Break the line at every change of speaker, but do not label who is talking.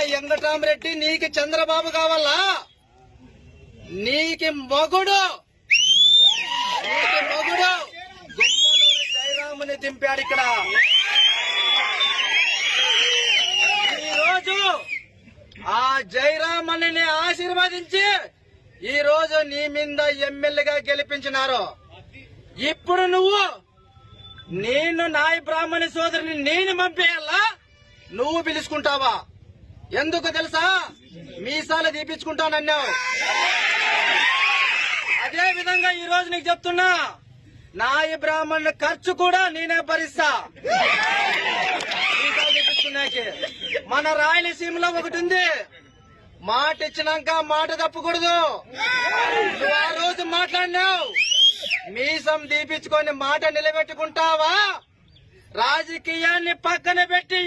వెంకటరామరెడ్డి నీకు చంద్రబాబు కావాలా? నీకు మొగుడు గుమ్మనూరు జయరాముని దింపాడు ఇక్కడ. ఈరోజు ఆ జయరామని ఆశీర్వదించి ఈ రోజు నీ మీద ఎమ్మెల్యేగా గెలిపించినారు. ఇప్పుడు నువ్వు నేను నాయ బ్రాహ్మణి సోదరిని నేను పంపేయాలా? నువ్వు పిలుచుకుంటావా? ఎందుకు తెలుసా? మీసాలు తీపించుకుంటానన్నావు. అదే విధంగా ఈ రోజు నీకు చెప్తున్నా, నాయ బ్రాహ్మణుల ఖర్చు కూడా నేనే భరిస్తా. మీసాలు తీపించుకున్నాకి మన రాయలసీమలో ఒకటి ఉంది, మాట ఇచ్చినాక మాట తప్పకూడదు. నువ్వు ఆ రోజు మాట్లాడినావు, మీసం దీపించుకొని మాట నిలబెట్టుకుంటావా? రాజకీయాన్ని పక్కన పెట్టి